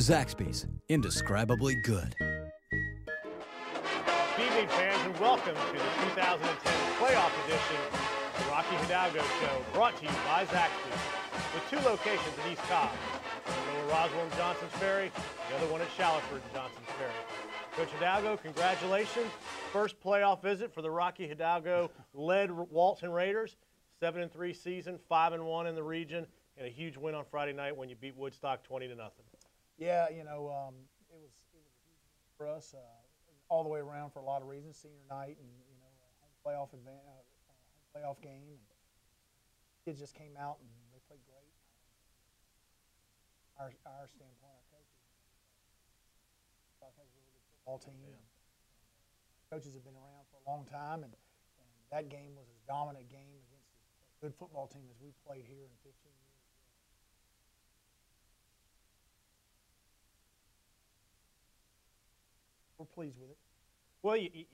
Zaxby's, indescribably good. Good evening, fans, and welcome to the 2010 playoff edition of the Rocky Hidalgo Show, brought to you by Zaxby's, with two locations in East Cobb, one in Lower Roswell and Johnson's Ferry, the other one at Shallowford and Johnson's Ferry. Coach Hidalgo, congratulations. First playoff visit for the Rocky Hidalgo-led Walton Raiders. 7-3 season, 5-1 in the region, and a huge win on Friday night when you beat Woodstock 20-0. Yeah, you know, it was a huge win for us all the way around for a lot of reasons. Senior night and home playoff game, and kids just came out and they played great. Our standpoint, our coaches, has a really good football team. Yeah. And coaches have been around for a long time, and that game was as dominant game against a good football team as we've played here in 15 years. We're pleased with it. Well, you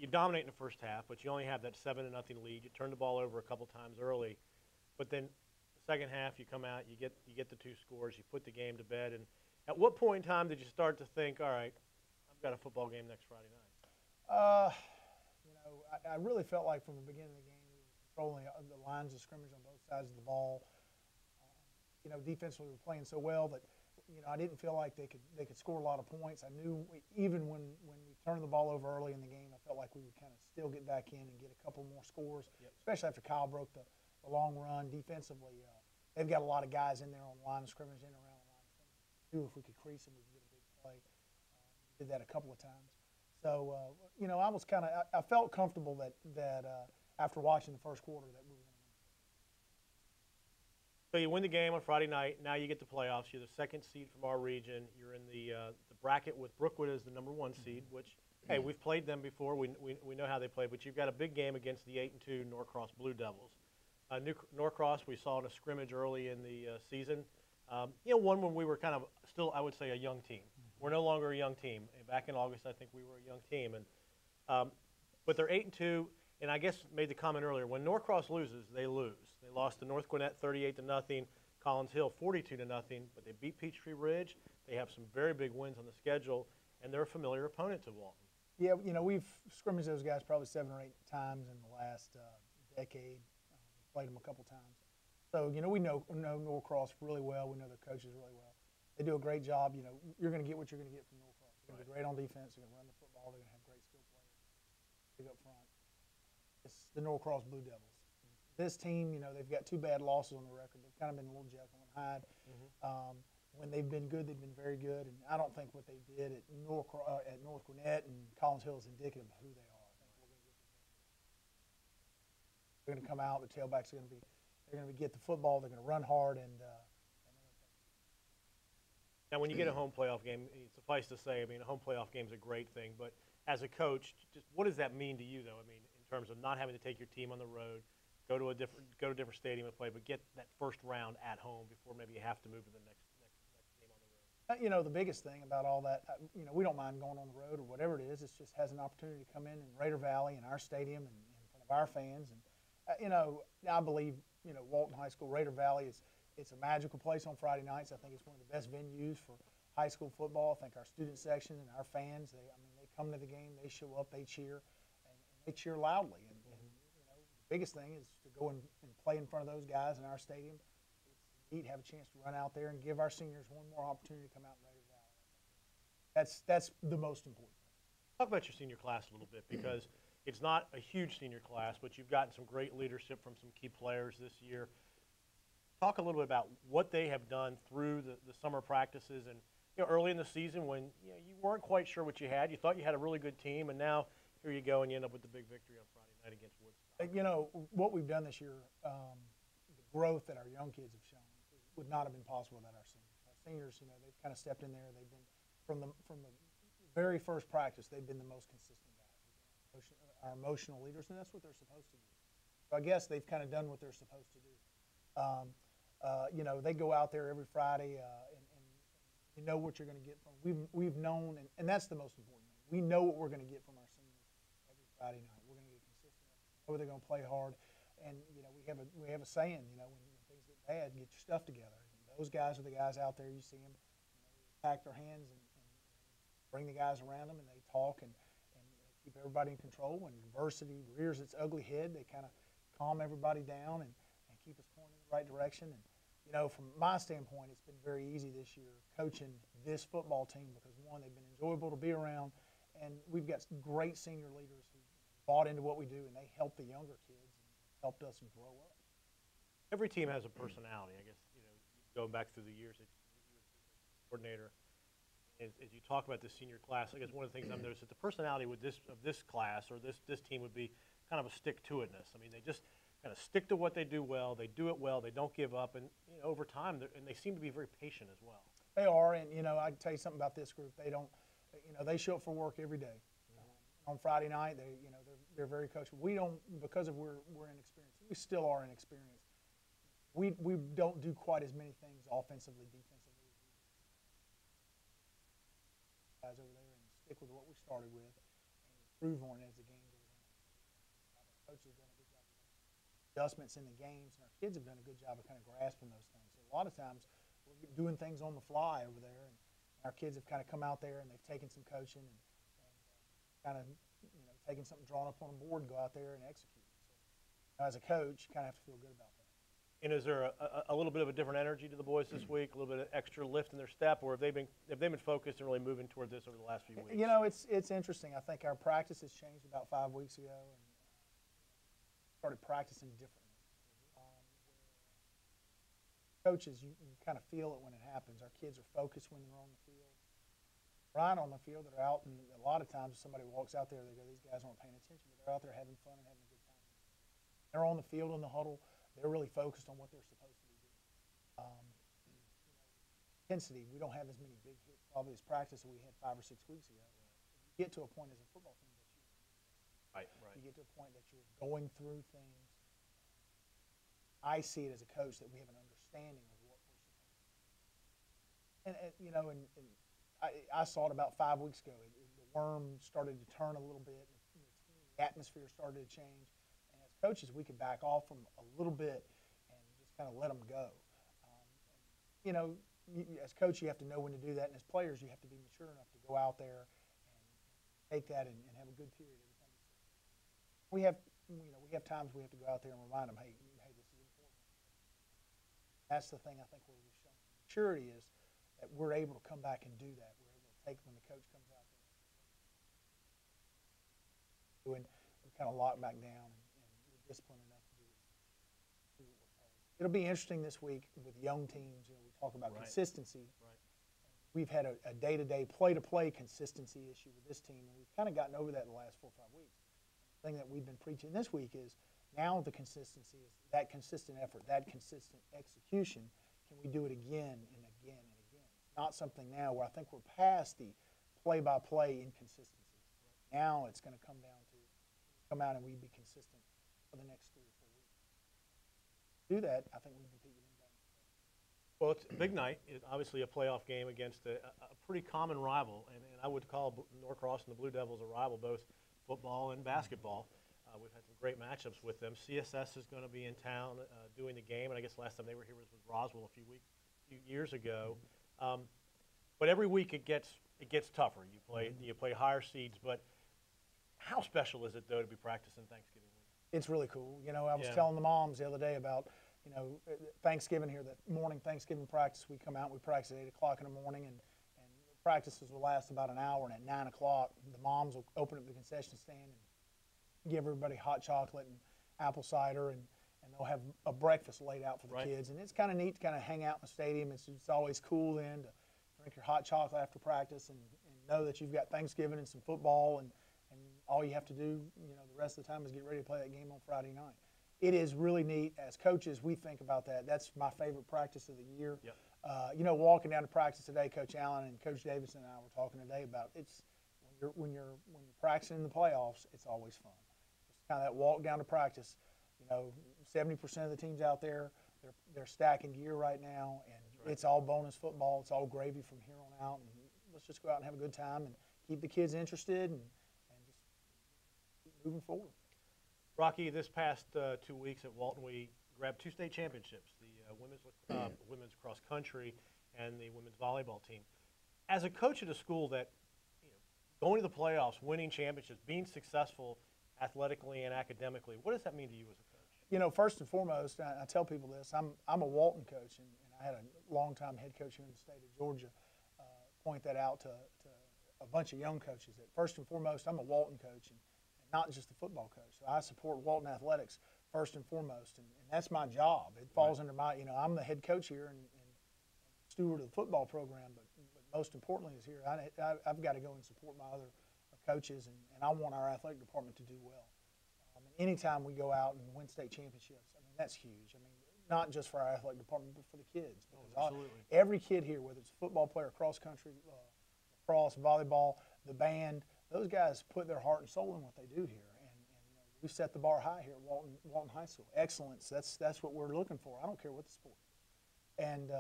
dominate in the first half, but you only have that 7-0 lead. You turn the ball over a couple times early, but then the second half you come out, you get the two scores, you put the game to bed. And at what point in time did you start to think, all right, I've got a football game next Friday night? I really felt like from the beginning of the game we were controlling the lines of scrimmage on both sides of the ball. Defensively we were playing so well that I didn't feel like they could score a lot of points. I knew even when we turned the ball over early in the game, I felt like we would kind of still get back in and get a couple more scores, especially after Kyle broke the long run. Defensively, they've got a lot of guys in there on the line of scrimmage, in and around the line of scrimmage. If we could crease them, we could get a big play. Did that a couple of times. So, I felt comfortable that after watching the first quarter that we were going to win. So you win the game on Friday night. Now you get the playoffs. You're the second seed from our region. You're in the bracket with Brookwood as the number 1 seed, which, hey, we've played them before. We know how they play. But you've got a big game against the 8-2 Norcross Blue Devils. Norcross we saw in a scrimmage early in the season. One when we were kind of still, I would say, a young team. We're no longer a young team. Back in August, I think we were a young team. But they're 8-2. And I guess made the comment earlier, when Norcross loses, they lose. They lost to North Gwinnett 38-0, Collins Hill 42-0, but they beat Peachtree Ridge. They have some very big wins on the schedule, and they're a familiar opponent to Walton. Yeah, we've scrimmaged those guys probably 7 or 8 times in the last decade. Played them a couple times. So, we know Norcross really well. We know their coaches really well. They do a great job. You're going to get what you're going to get from Norcross. They're going to be great on defense. They're going to run the football. They're going to have great skill players. Big up front. It's the Norcross Blue Devils. This team, they've got 2 bad losses on the record. They've kind of been a little Jekyll and Hyde. When they've been good, they've been very good. And I don't think what they did at North Gwinnett and Collins Hill is indicative of who they are. I think they're going to come out. The tailbacks are going to be. They're going to get the football. They're going to run hard and. Now, when you get a home playoff game, suffice to say, a home playoff game is a great thing. But as a coach, just what does that mean to you, though? In terms of not having to take your team on the road, go to a different stadium and play, but get that first round at home before maybe you have to move to the next game on the road. The biggest thing about all that, we don't mind going on the road or whatever it is. It just has an opportunity to come in Raider Valley in our stadium and in front of our fans. And I believe Walton High School, Raider Valley it's a magical place on Friday nights. I think it's one of the best venues for high school football. I think our student section and our fans, they come to the game, they show up, they cheer, and they cheer loudly. And the biggest thing is to go and play in front of those guys in our stadium. It's neat to have a chance to run out there and give our seniors one more opportunity to come out in Raider Valley. That's the most important thing. Talk about your senior class a little bit, because it's not a huge senior class, but you've gotten some great leadership from some key players this year. Talk a little bit about what they have done through the summer practices and early in the season when you weren't quite sure what you had. You thought you had a really good team, and now here you go and you end up with the big victory on Friday night against Woodstock. What we've done this year, the growth that our young kids have shown would not have been possible without our seniors. Our seniors, they've kind of stepped in there. They've been from the very first practice. They've been the most consistent guys. Our emotional leaders, and that's what they're supposed to do. So I guess they've kind of done what they're supposed to do. They go out there every Friday, and you know what you're going to get from them. We've known, and that's the most important thing. We know what we're going to get from our seniors every Friday night. We're going to get consistent. Know they're going to play hard, and we have a saying. When things get bad, get your stuff together. And those guys are the guys out there. You see them pack their hands and bring the guys around them, and they talk and keep everybody in control. When adversity rears its ugly head, they kind of calm everybody down and keep us pointed in the right direction. And, you know, from my standpoint, it's been very easy this year coaching this football team because, one, they've been enjoyable to be around, and we've got great senior leaders who bought into what we do, and they help the younger kids and helped us grow up. Every team has a personality, I guess. You know, going back through the years, that you were coordinator. As you talk about the senior class, I guess one of the things I've noticed is the personality with this class or this team would be kind of a stick-to-itness. I mean, they just kind of stick to what they do well. They do it well. They don't give up, and you know, over time, and they seem to be very patient as well. They are, and you know, I can tell you something about this group. They don't, you know, they show up for work every day. On Friday night, they're very coachable. We don't, because of we're inexperienced. We still are inexperienced. We don't do quite as many things offensively, defensively. Guys over there and stick with what we started with and improve on it as the game goes on. Our coaches have done a good job of adjustments in the games, and our kids have done a good job of kind of grasping those things. So a lot of times we're doing things on the fly over there, and our kids have kind of come out there and they've taken some coaching and kind of, you know, taken something drawn up on a board and go out there and execute. So as a coach, you kind of have to feel good about that. And is there a little bit of a different energy to the boys this week, a little bit of extra lift in their step, or have they been focused and really moving toward this over the last few weeks? You know, it's interesting. I think our practice has changed about 5 weeks ago and started practicing differently. Coaches, you kind of feel it when it happens. Our kids are focused when they're on the field. Right on the field, they're out, and a lot of times if somebody walks out there, they go, these guys aren't paying attention, but they're out there having fun and having a good time. They're on the field in the huddle. They're really focused on what they're supposed to be doing. Intensity, we don't have as many big hits probably as practice that we had 5 or 6 weeks ago. You get to a point as a football team that you get to a point that you're going through things. I see it as a coach that we have an understanding of what we're supposed to do. And you know, and I saw it about 5 weeks ago. The worm started to turn a little bit. The atmosphere started to change. Coaches, we could back off from a little bit and just kind of let them go. You know, as coach, you have to know when to do that, and as players, you have to be mature enough to go out there and take that and have a good period every time. We have times we have to go out there and remind them, hey, this is important. That's the thing I think where we've shown maturity is that we're able to come back and do that. We're able to take when the coach comes out there and we kind of lock back down. Discipline enough to do what we're told. It'll be interesting this week with young teams. You know, we talk about consistency. Right. We've had a day-to-day, play-to-play consistency issue with this team, and we've kind of gotten over that in the last 4 or 5 weeks. The thing that we've been preaching this week is now the consistency is that consistent effort, that consistent execution. Can we do it again and again and again? Not something now where I think we're past the play-by-play inconsistencies. Now it's going to come down to come out and we be consistent for the next 3 or 4 weeks. Do that, I think we can compete with anybody. Well, it's a big night. It's obviously a playoff game against a pretty common rival, and I would call Norcross and the Blue Devils a rival, both football and basketball. We've had some great matchups with them. CSS is going to be in town doing the game, and I guess the last time they were here was with Roswell a few years ago. But every week it gets tougher. You play higher seeds, but how special is it though to be practicing Thanksgiving? It's really cool. You know, I was telling the moms the other day about, you know, Thanksgiving here, that morning Thanksgiving practice, we come out and we practice at 8 o'clock in the morning, and practices will last about an hour, and at 9 o'clock, the moms will open up the concession stand and give everybody hot chocolate and apple cider, and they'll have a breakfast laid out for the kids. And it's kind of neat to kind of hang out in the stadium. It's always cool then to drink your hot chocolate after practice and know that you've got Thanksgiving and some football, and all you have to do, you know, the rest of the time is get ready to play that game on Friday night. It is really neat. As coaches, we think about that. That's my favorite practice of the year. Yep. You know, walking down to practice today, Coach Allen and Coach Davidson and I were talking today about it's when you're practicing in the playoffs, it's always fun. Just kind of that walk down to practice. You know, 70% of the teams out there, they're stacking gear right now, and it's all bonus football. It's all gravy from here on out. And let's just go out and have a good time and keep the kids interested and moving forward. Rocky, this past 2 weeks at Walton, we grabbed 2 state championships, the women's cross country and the women's volleyball team. as a coach at a school that, going to the playoffs, winning championships, being successful athletically and academically, what does that mean to you as a coach? First and foremost, I tell people this, I'm a Walton coach, and I had a longtime head coach here in the state of Georgia point that out to a bunch of young coaches, that first and foremost, I'm a Walton coach, and not just a football coach. So I support Walton athletics first and foremost, and that's my job. It falls under my, I'm the head coach here and steward of the football program, but most importantly is here, I've got to go and support my other coaches, and I want our athletic department to do well. Anytime we go out and win state championships, that's huge. Not just for our athletic department, but for the kids. Because every kid here, whether it's a football player, cross country, lacrosse, volleyball, the band, those guys put their heart and soul in what they do here. And we set the bar high here at Walton High School. Excellence, that's what we're looking for. I don't care what the sport is. And,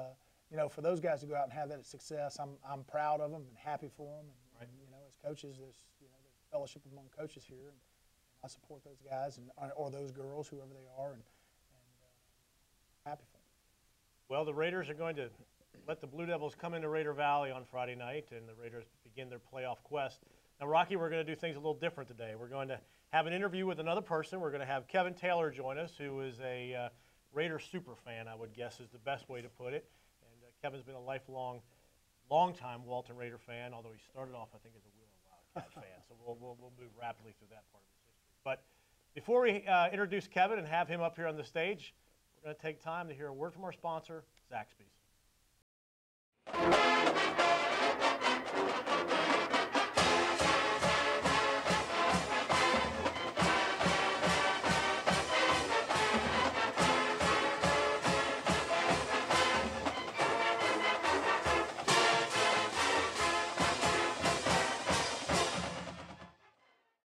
for those guys to go out and have that success, I'm proud of them and happy for them. And as coaches, there's fellowship among coaches here. And I support those guys or those girls, whoever they are, and happy for them. Well, the Raiders are going to let the Blue Devils come into Raider Valley on Friday night, and the Raiders begin their playoff quest. Now, Rocky, we're going to do things a little different today. We're going to have an interview with another person. We're going to have Kevin Taylor join us, who is a Raider super fan, I would guess is the best way to put it. And Kevin's been a long-time Walton Raider fan, although he started off, I think, as a Wheeler Wildcat fan. So we'll move rapidly through that part of his history. But before we introduce Kevin and have him up here on the stage, we're going to take time to hear a word from our sponsor, Zaxby's.